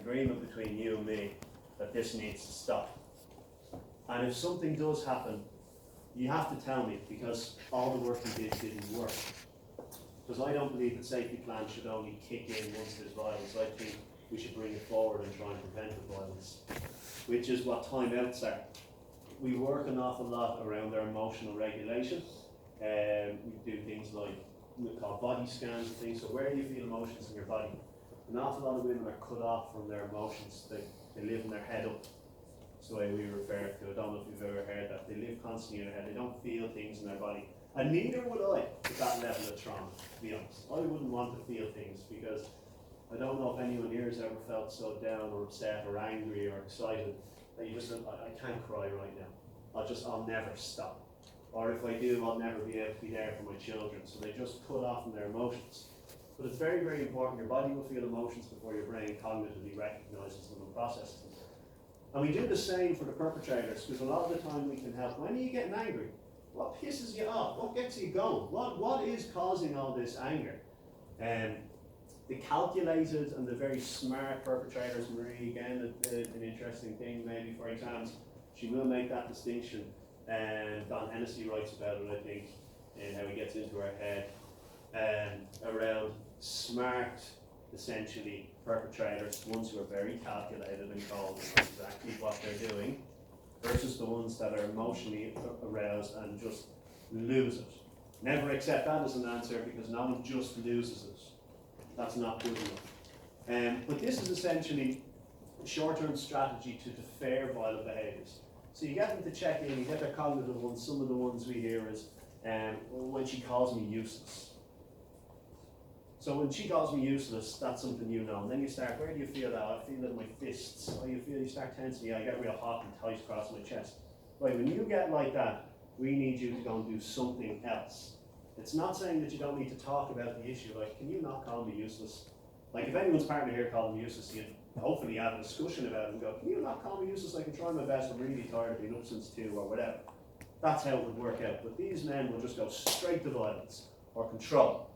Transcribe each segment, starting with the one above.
agreement between you and me that this needs to stop. And if something does happen, you have to tell me, because all the work you did didn't work. Because I don't believe that safety plans should only kick in once there's violence. I think we should bring it forward and try and prevent the violence, which is what timeouts are. We work an awful lot around our emotional regulation. We do things like we call body scans and things. So where do you feel emotions in your body? An awful lot of women are cut off from their emotions. They live in their head up. That's the way we refer to it. I don't know if you've ever heard that. They live constantly in their head. They don't feel things in their body. And neither would I at that level of trauma, to be honest. I wouldn't want to feel things, because I don't know if anyone here has ever felt so down or upset or angry or excited that you just think, I can't cry right now. I'll never stop. Or if I do, I'll never be able to be there for my children. So they just cut off from their emotions. But it's very, very important. Your body will feel emotions before your brain cognitively recognizes them and processes them. And we do the same for the perpetrators, because a lot of the time we can help. When are you getting angry? What pisses you off? What gets you going? What is causing all this anger? The calculated and the very smart perpetrators, Marie, again, an interesting thing maybe for exams, she will make that distinction. And Don Hennessy writes about it, I think, and how he gets into her head, around smart, essentially, perpetrators, ones who are very calculated and cold and know exactly what they're doing, versus the ones that are emotionally aroused and just lose it. Never accept that as an answer, because no one just loses it. That's not good enough. But this is essentially a short-term strategy to defer violent behaviours. So you get them to check in, you get their cognitive ones. Some of the ones we hear is, when she calls me useless. So when she calls me useless, that's something you know. And then you start, where do you feel that? I feel it in my fists. Oh, you start tensing. Yeah, I get real hot and tight across my chest. Right, when you get like that, we need you to go and do something else. It's not saying that you don't need to talk about the issue. Like, can you not call me useless? Like, if anyone's partner here called me useless, you'd hopefully have a discussion about it and go, can you not call me useless? I can try my best. I'm really tired of being up since 2 or whatever. That's how it would work out. But these men will just go straight to violence or control.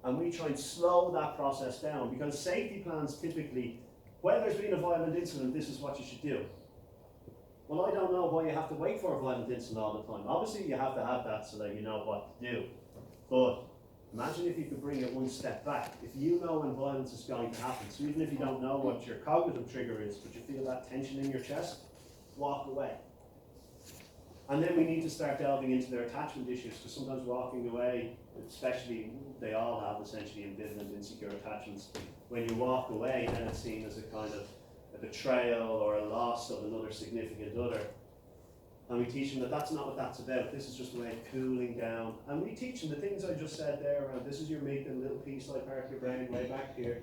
And we try and slow that process down, because safety plans typically, when there's been a violent incident, this is what you should do. Well, I don't know why you have to wait for a violent incident all the time. Obviously, you have to have that so that you know what to do. But imagine if you could bring it one step back. If you know when violence is going to happen, so even if you don't know what your cognitive trigger is, but you feel that tension in your chest, walk away. And then we need to start delving into their attachment issues, because sometimes walking away, especially, they all have essentially ambivalent, insecure attachments. When you walk away, then it's seen as a kind of a betrayal or a loss of another significant other. And we teach them that that's not what that's about. This is just a way of cooling down. And we teach them the things I just said there around, this is your making little piece-like part of your brain way back here.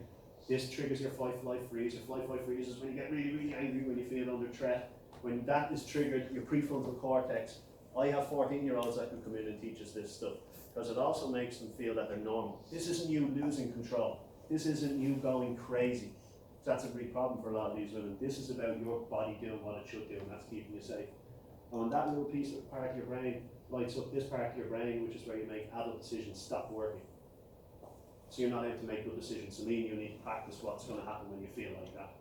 This triggers your fight, flight, freeze. Your flight, flight, freeze is when you get really, really angry, when you feel under threat. When that is triggered, your prefrontal cortex. I have 14-year-olds that can come in and teach us this stuff, because it also makes them feel that they're normal. This isn't you losing control. This isn't you going crazy. That's a big problem for a lot of these women. This is about your body doing what it should do, and that's keeping you safe. And when that little piece of part of your brain lights up this part of your brain, which is where you make adult decisions, stop working. So you're not able to make good decisions. Celine, you need to practice what's going to happen when you feel like that.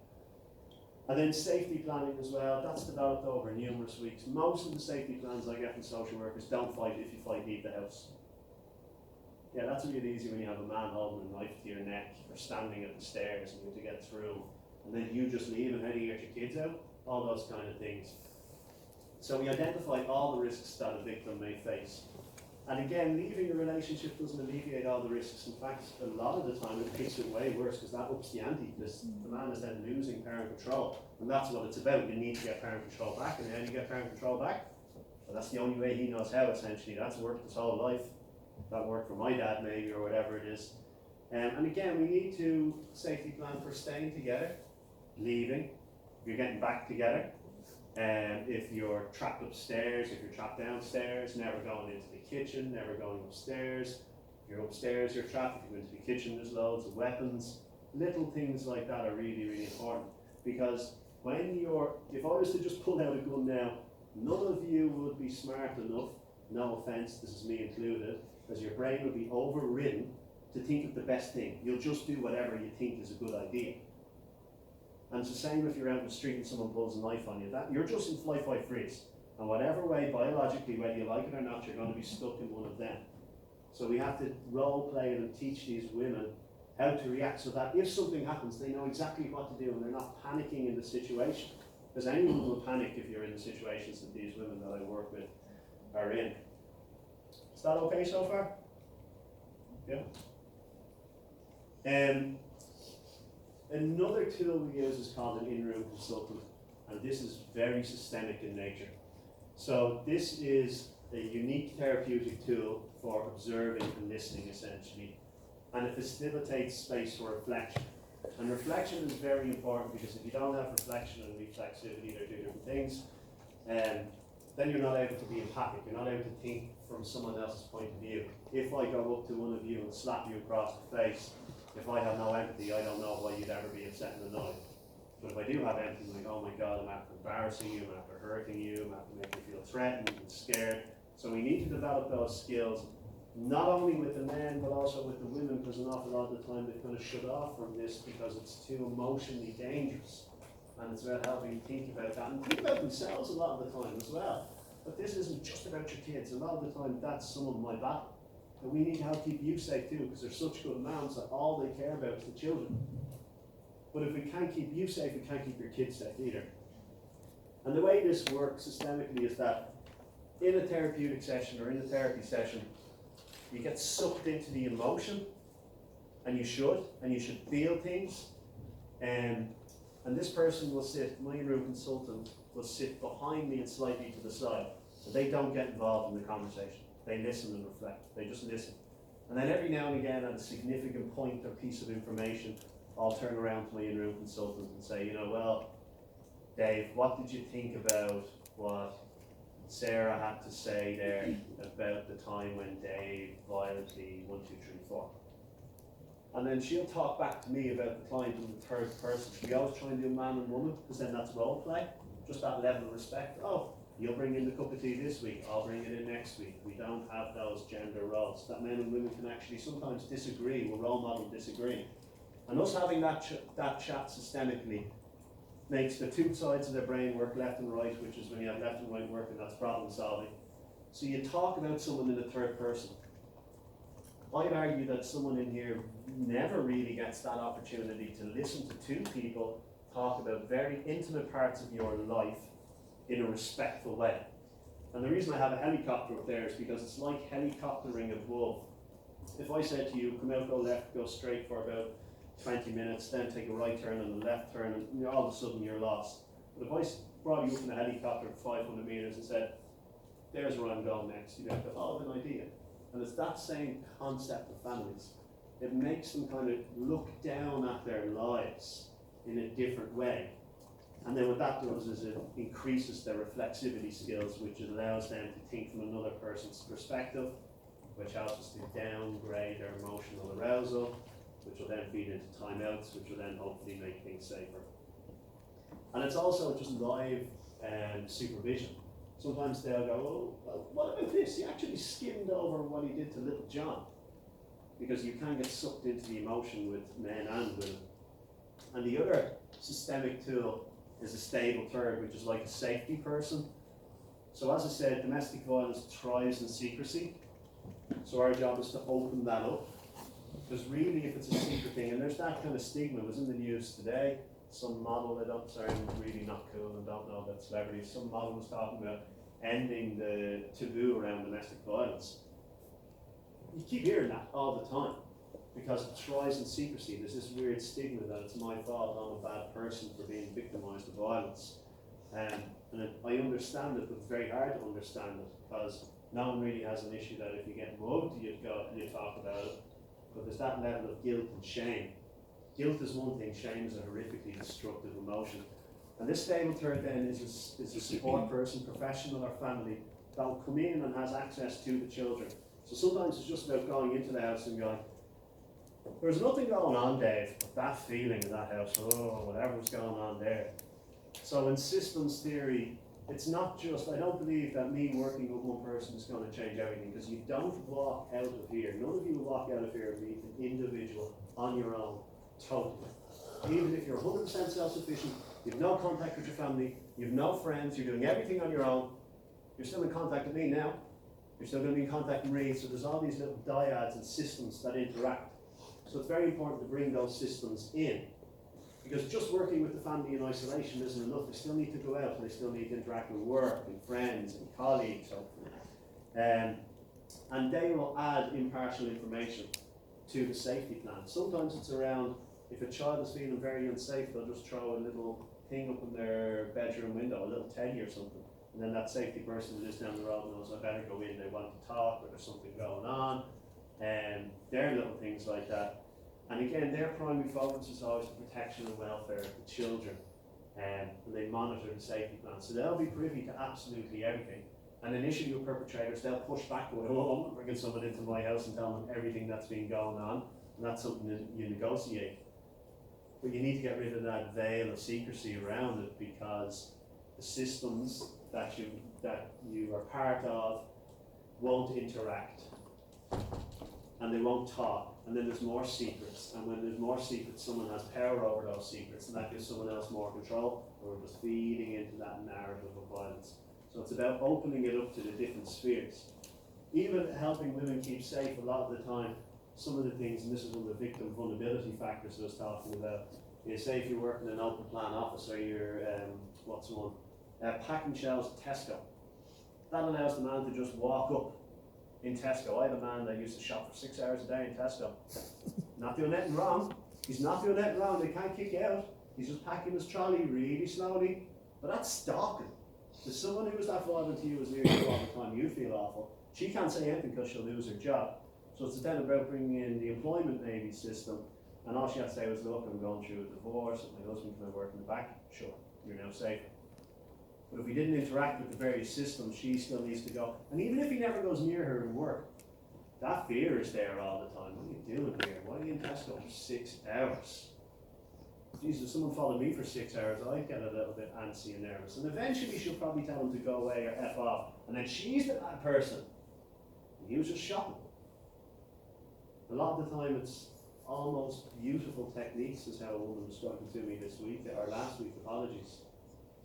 And then safety planning as well, that's developed over numerous weeks. Most of the safety plans I get from social workers, don't fight, if you fight, leave the house. Yeah, that's really easy when you have a man holding a knife to your neck, or standing at the stairs and you have to get through, and then you just leave and how do you get your kids out? All those kind of things. So we identify all the risks that a victim may face. And again, leaving a relationship doesn't alleviate all the risks. In fact, a lot of the time it makes it way worse, because that ups the ante. The man is then losing parent control. And that's what it's about. You need to get parent control back. And how do you get parent control back? Well, that's the only way he knows how, essentially. That's worked his whole life. That worked for my dad, maybe, or whatever it is. And again, we need to safety plan for staying together, leaving, if you're getting back together. If you're trapped upstairs, if you're trapped downstairs, never going into the kitchen, never going upstairs. If you're upstairs, you're trapped. If you go into the kitchen, there's loads of weapons. Little things like that are really, really important, because if I was to just pull out a gun now, none of you would be smart enough, no offense, this is me included, because your brain would be overridden to think of the best thing. You'll just do whatever you think is a good idea. And it's the same if you're out in the street and someone pulls a knife on you. That you're just in flight, fight, freeze. And whatever way, biologically, whether you like it or not, you're going to be stuck in one of them. So we have to role play and teach these women how to react so that if something happens, they know exactly what to do and they're not panicking in the situation. Because anyone will panic if you're in the situations that these women that I work with are in. Is that okay so far? Yeah. Another tool we use is called an in-room consultant, and this is very systemic in nature. So this is a unique therapeutic tool for observing and listening, essentially, and it facilitates space for reflection. And reflection is very important because if you don't have reflection and reflexivity, they're two different things, then you're not able to be empathic, you're not able to think from someone else's point of view. If I go up to one of you and slap you across the face, if I have no empathy, I don't know why you'd ever be upset and annoyed. But if I do have empathy, I'm like, oh my God, I'm after embarrassing you, I'm after hurting you, I'm after making you feel threatened and scared. So we need to develop those skills, not only with the men, but also with the women, because an awful lot of the time they kind of shut off from this because it's too emotionally dangerous. And it's about helping think about that and think about themselves a lot of the time as well. But this isn't just about your kids. A lot of the time, that's some of my battle. And we need to help keep you safe too, because they're such good moms that all they care about is the children. But if we can't keep you safe, we can't keep your kids safe either. And the way this works systemically is that in a therapeutic session or in a therapy session, you get sucked into the emotion, and you should feel things. And this person will sit, my in-room consultant, will sit behind me and slightly to the side. So they don't get involved in the conversation. They listen and reflect. They just listen. And then every now and again, at a significant point or piece of information, I'll turn around to my in-room consultant and say, well, Dave, what did you think about what Sarah had to say there about the time when Dave violently 1, 2, 3, 4? And then she'll talk back to me about the client in the third person. We always try and do man and woman, because then that's role play. Just that level of respect. Oh, you'll bring in the cup of tea this week, I'll bring it in next week. We don't have those gender roles. That men and women can actually sometimes disagree, we'll role model disagreeing. And us having that chat systemically makes the two sides of their brain work left and right, which is when you have left and right working, that's problem solving. So you talk about someone in the third person. I'd argue that someone in here never really gets that opportunity to listen to two people talk about very intimate parts of your life in a respectful way. And the reason I have a helicopter up there is because it's like helicoptering above. If I said to you, come out, go left, go straight for about 20 minutes, then take a right turn and a left turn, and all of a sudden you're lost. But if I brought you up in a helicopter at 500 meters and said, there's where I'm going next, you'd have to, oh, I have an idea. And it's that same concept of families. It makes them kind of look down at their lives in a different way. And then what that does is it increases their reflexivity skills, which allows them to think from another person's perspective, which helps us to downgrade their emotional arousal, which will then feed into timeouts, which will then hopefully make things safer. And it's also just live supervision. Sometimes they'll go, oh, well, what about this? He actually skimmed over what he did to little John. Because you can get sucked into the emotion with men and women. And the other systemic tool is a stable third, which is like a safety person. So as I said, domestic violence thrives in secrecy. So our job is to open that up. Because really, if it's a secret thing, and there's that kind of stigma, it was in the news today, some model that I'm really not cool and don't know about celebrities, some model was talking about ending the taboo around domestic violence. You keep hearing that all the time, because it thrives in secrecy. There's this weird stigma that it's my fault, I'm a bad person for being victimized of violence. And I understand it, but it's very hard to understand it, because no one really has an issue that if you get mugged, you talk about it. But there's that level of guilt and shame. Guilt is one thing, shame is a horrifically destructive emotion. And this stable third then is a support person, professional or family, that will come in and has access to the children. So sometimes it's just about going into the house and going, there's nothing going on, Dave, but that feeling in that house, whatever's going on there. So in systems theory, it's not just, I don't believe that me working with one person is going to change everything, because you don't walk out of here, none of you walk out of here and be an individual on your own, totally. Even if you're 100% self-sufficient, you've no contact with your family, you've no friends, you're doing everything on your own, you're still in contact with me now. You're still going to be in contact with me. So there's all these little dyads and systems that interact. So it's very important to bring those systems in. Because just working with the family in isolation isn't enough. They still need to go out and they still need to interact with work and friends and colleagues. And they will add impartial information to the safety plan. Sometimes it's around, if a child is feeling very unsafe, they'll just throw a little thing up in their bedroom window, a little teddy or something. And then that safety person who lives down the road knows I better go in, they want to talk, or there's something going on. And there are little things like that. And again, their primary focus is always the protection and welfare of the children. And they monitor the safety plan. So they'll be privy to absolutely everything. And initially with perpetrators, they'll push back away, oh, I'm not bringing someone into my house and telling them everything that's been going on. And that's something that you negotiate. But you need to get rid of that veil of secrecy around it, because the systems that you are part of won't interact. And they won't talk. And then there's more secrets. And when there's more secrets, someone has power over those secrets, and that gives someone else more control. And we're just feeding into that narrative of violence. So it's about opening it up to the different spheres. Even helping women keep safe, a lot of the time, some of the things, and this is one of the victim vulnerability factors I was talking about, is say if you're working in an open plan office, or you're, packing shelves at Tesco. That allows the man to just walk up in Tesco. I had a man that used to shop for 6 hours a day in Tesco. Not doing anything wrong. He's not doing anything wrong. They can't kick you out. He's just packing his trolley really slowly. But that's stalking. There's someone who's that violent to you is near you all the time. You feel awful. She can't say anything because she'll lose her job. So it's then about bringing in the employment maybe system. And all she had to say was, look, I'm going through a divorce. My husband can I work in the back? Sure, you're now safer. But if we didn't interact with the various systems, she still needs to go. And even if he never goes near her in work, that fear is there all the time. What are you doing here? Why are you in Tesco for 6 hours? Jesus, if someone followed me for 6 hours, I'd get a little bit antsy and nervous. And eventually she'll probably tell him to go away or F off. And then she's the bad person. And he was just shopping. A lot of the time it's almost beautiful techniques, is how a woman was talking to me this week, or last week, apologies.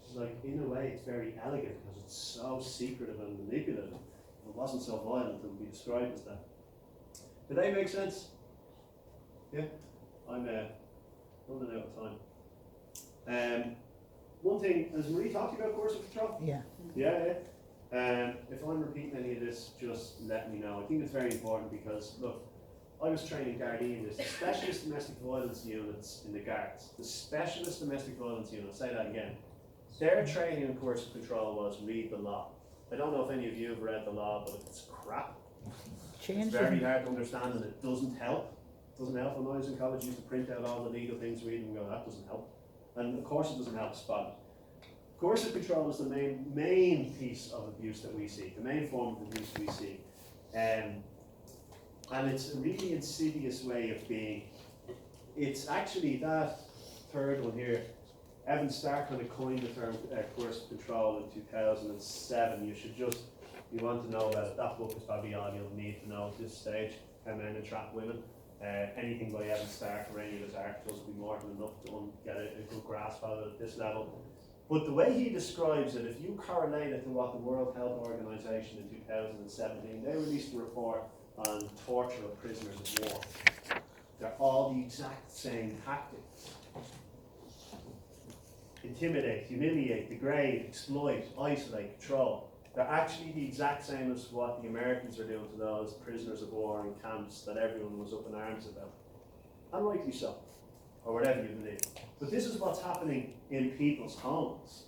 She's like, in a way, it's very elegant because it's so secretive and manipulative. If it wasn't so violent, it would be described as that. Did they make sense? Yeah? I'm running out of time. One thing, has Marie talked about coercive control? Yeah. Yeah. If I'm repeating any of this, just let me know. I think it's very important because, look, I was training Gardaí, the specialist domestic violence units in the Guards. The specialist domestic violence unit, I'll say that again. Their training in coercive control was read the law. I don't know if any of you have read the law, but it's crap. It's very hard to understand and it doesn't help. It doesn't help. When I was in college, I used to print out all the legal things, read them and go, that doesn't help. And of course it doesn't help spot it. Coercive control is the main piece of abuse that we see, the main form of abuse we see. And it's a really insidious way of being. It's actually that third one here. Evan Stark kind of coined the term coercive control in 2007. You want to know about it. That book is probably all you'll need to know at this stage. How Men Entrap Women. Anything by Evan Stark or any of his articles will be more than enough to get a good grasp of it at this level. But the way he describes it, if you correlate it to what the World Health Organization in 2017, they released a report on torture of prisoners of war. They're all the exact same tactics. Intimidate, humiliate, degrade, exploit, isolate, control. They're actually the exact same as what the Americans are doing to those prisoners of war in camps that everyone was up in arms about. And rightly so, or whatever you believe. But this is what's happening in people's homes.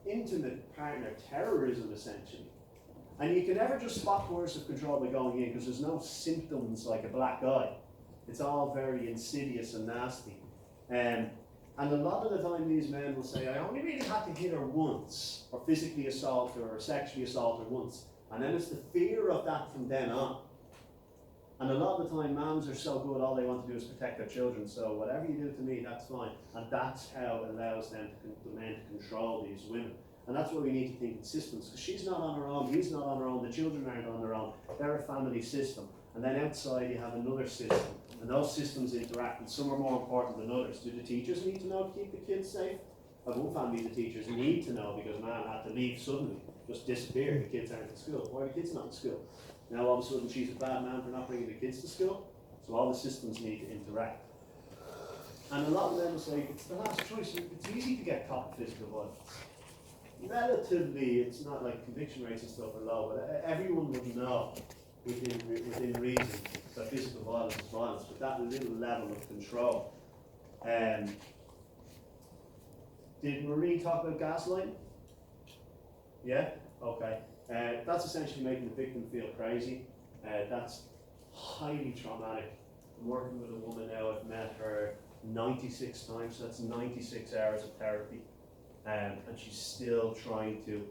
Intimate partner terrorism, essentially. And you can never just spot coercive control by going in because there's no symptoms like a black eye. It's all very insidious and nasty. And a lot of the time these men will say, I only really had to hit her once, or physically assault her, or sexually assault her once. And then it's the fear of that from then on. And a lot of the time moms are so good, all they want to do is protect their children. So whatever you do to me, that's fine. And that's how it allows them the men to control these women. And that's why we need to think in systems, because she's not on her own, he's not on her own, the children aren't on their own. They're a family system. And then outside you have another system And those systems interact, and some are more important than others. Do the teachers need to know to keep the kids safe? At one family, the teachers need to know because man had to leave suddenly, just disappeared. The kids aren't at school. Why are the kids not in school? Now all of a sudden she's a bad man for not bringing the kids to school. So all the systems need to interact. And a lot of them will say it's the last choice. It's easy to get caught in physical violence. Relatively, it's not like conviction rates and stuff are low, but everyone would know within reason that physical violence is violence, but that little level of control. Did Marie talk about gaslighting? Yeah? Okay. That's essentially making the victim feel crazy. That's highly traumatic. I'm working with a woman now, I've met her 96 times, so that's 96 hours of therapy. And she's still trying to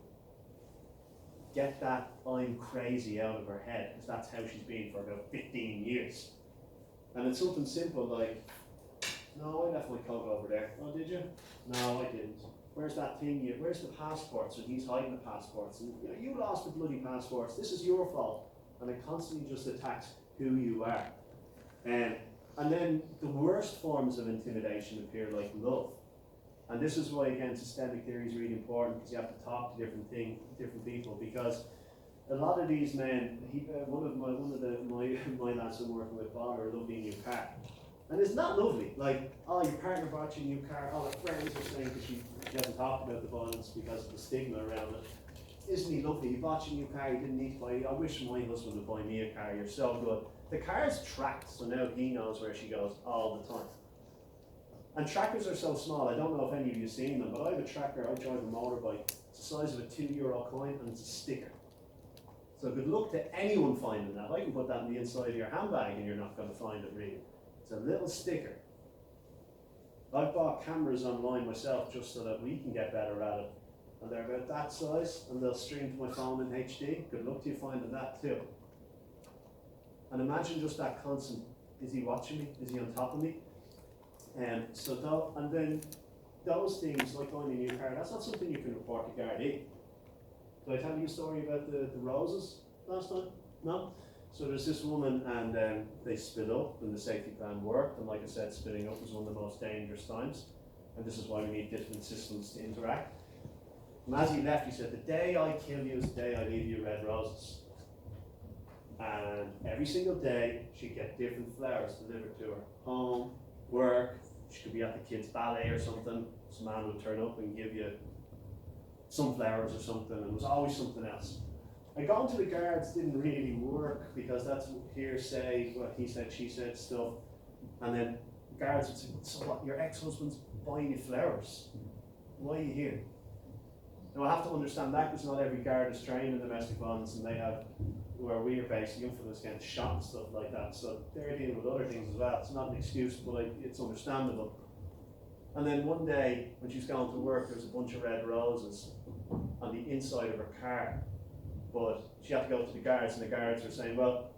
get that I'm crazy out of her head, because that's how she's been for about 15 years. And it's something simple like, no, I left my coat over there. Oh, did you? No, I didn't. Where's that thing? Where's the passports? And he's hiding the passports. And you lost the bloody passports. This is your fault. And it constantly just attacks who you are. And then the worst forms of intimidation appear like love. And this is why, again, systemic theory is really important, because you have to talk to different people. Because a lot of these men, one of my lads I'm working with bought her a lovely new car. And it's not lovely. Like, oh, your partner bought you a new car. Oh, her friends are saying because she hasn't talked about the violence because of the stigma around it. Isn't he lovely? He bought you a new car. You didn't need to buy it. I wish my husband would buy me a car. You're so good. The car's tracked, so now he knows where she goes all the time. And trackers are so small. I don't know if any of you have seen them, but I have a tracker. I drive a motorbike. It's the size of a €2 coin, and it's a sticker. So good luck to anyone finding that. I can put that in the inside of your handbag, and you're not going to find it really. It's a little sticker. I've bought cameras online myself just so that we can get better at it. And they're about that size, and they'll stream to my phone in HD. Good luck to you finding that too. And imagine just that constant, is he watching me? Is he on top of me? And then those things, like buying a new car, that's not something you can report to Gardaí. Did I tell you a story about the roses last time? No? So there's this woman, and they split up, and the safety plan worked. And like I said, splitting up was one of the most dangerous times. And this is why we need different systems to interact. And as he left, he said, the day I kill you is the day I leave you red roses. And every single day, she'd get different flowers delivered to her. Home, work, she could be at the kids' ballet or something. Some man would turn up and give you some flowers or something, and it was always something else. And going to the guards didn't really work, because that's hearsay, what he said, she said stuff. And then the guards would say, so what, your ex-husband's buying you flowers? Why are you here? Now I have to understand that, because not every guard is trained in domestic violence, and they have, where we are based, the infamous getting shot and stuff like that. So they're dealing with other things as well. It's not an excuse, but it's understandable. And then one day, when she's going to work, there was a bunch of red roses on the inside of her car. But she had to go to the guards, and the guards were saying, well,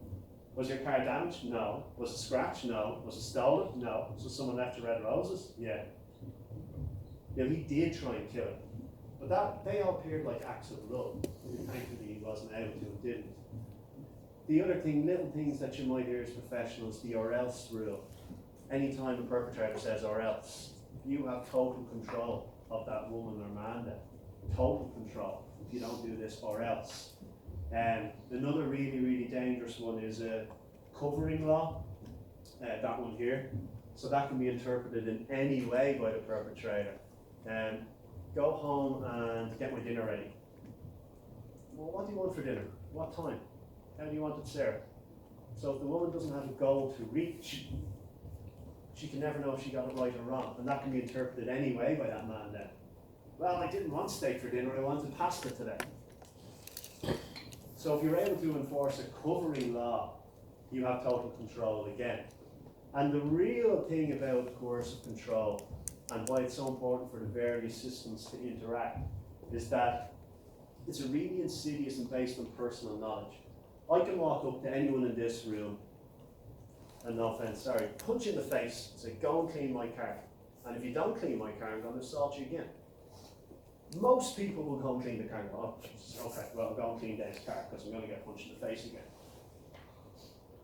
was your car damaged? No. Was it scratched? No. Was it stolen? No. So someone left you red roses? Yeah. Yeah, he did try and kill her. But they all appeared like acts of love. Thankfully, he wasn't able to and didn't. The other thing, little things that you might hear as professionals, the or else rule. Anytime a perpetrator says or else, you have total control of that woman or man then. Total control. If you don't do this or else. Another really, really dangerous one is a covering law. That one here. So that can be interpreted in any way by the perpetrator. Go home and get my dinner ready. Well, what do you want for dinner? What time? How do you want it served? So if the woman doesn't have a goal to reach, she can never know if she got it right or wrong. And that can be interpreted anyway by that man then. Well, I didn't want steak for dinner, I wanted pasta today. So if you're able to enforce a covering law, you have total control again. And the real thing about coercive control, and why it's so important for the various systems to interact, is that it's a really insidious and based on personal knowledge. I can walk up to anyone in this room, and no offense, sorry, punch you in the face and say, go and clean my car. And if you don't clean my car, I'm going to assault you again. Most people will go and clean the car and go, oh, Jesus, okay, well, I'll go and clean Dave's car because I'm going to get punched in the face again.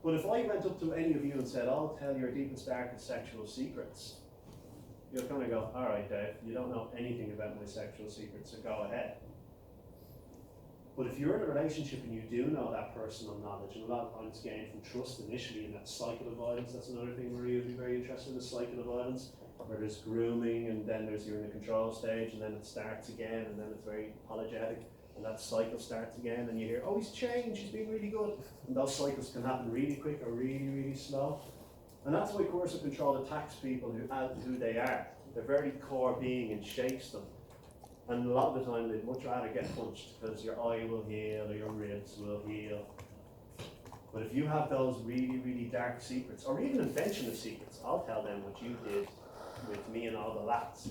But if I went up to any of you and said, I'll tell your deepest, darkest sexual secrets, you'll kind of go, all right, Dave, you don't know anything about my sexual secrets, so go ahead. But if you're in a relationship and you do know that personal knowledge, and a lot of times gained from trust initially in that cycle of violence, that's another thing Maria would be very interested in, the cycle of violence, where there's grooming, and then you're in the control stage, and then it starts again, and then it's very apologetic, and that cycle starts again, and you hear, oh, he's changed, he's been really good. And those cycles can happen really quick or really, really slow. And that's why coercive control attacks people who they are. Their very core being and shapes them. And a lot of the time they'd much rather get punched because your eye will heal or your ribs will heal. But if you have those really, really dark secrets, or even invention of secrets, I'll tell them what you did with me and all the lads.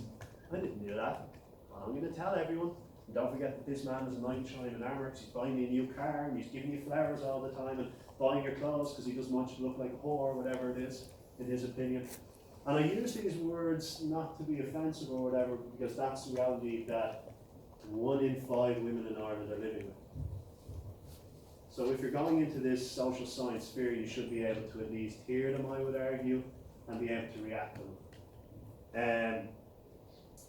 I didn't do that. I'm going to tell everyone. And don't forget that this man is a knight in shining armour because he's buying me a new car and he's giving you flowers all the time and buying your clothes because he doesn't want you to look like a whore, whatever it is, in his opinion. And I use these words not to be offensive or whatever, because that's the reality that 1 in 5 women in Ireland are living with. So if you're going into this social science sphere, you should be able to at least hear them, I would argue, and be able to react to them.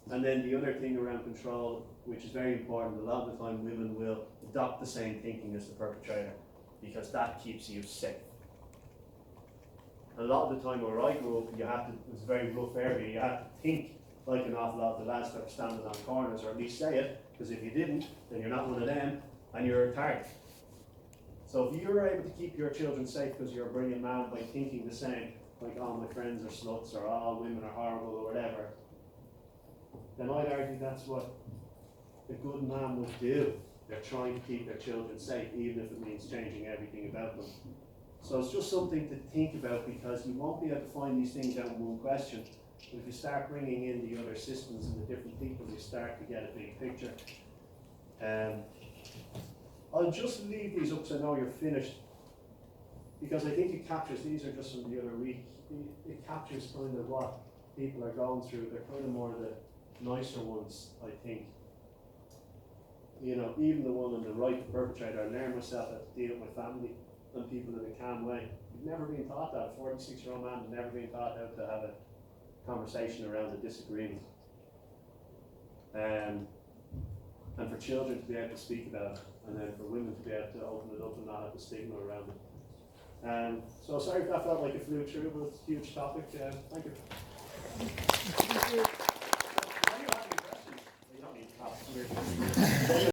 And then the other thing around control, which is very important, a lot of the time women will adopt the same thinking as the perpetrator, because that keeps you safe. A lot of the time where I grew up, it was a very rough area, you had to think like an awful lot of the lads that were standing on corners, or at least say it, because if you didn't, then you're not one of them, and you're a target. So if you're able to keep your children safe because you're a brilliant man by thinking the same, like all my friends are sluts, or all women are horrible, or whatever, then I'd argue that's what a good man would do. They're trying to keep their children safe, even if it means changing everything about them. So it's just something to think about, because you won't be able to find these things out in one question. But if you start bringing in the other systems and the different people, you start to get a big picture. I'll just leave these up so I know you're finished, because I think it captures, these are just from the other week, it captures kind of what people are going through. They're kind of more the nicer ones, I think. You know, even the one on the right, the perpetrator, I learned myself how to deal with my family and people in a calm way. You've never been taught that. A 46-year-old man has never been taught how to have a conversation around a disagreement. And for children to be able to speak about it, and then for women to be able to open it up and not have the stigma around it. So sorry if that felt like it flew through, but it's a huge topic. Thank you. Do you have any questions? You don't need to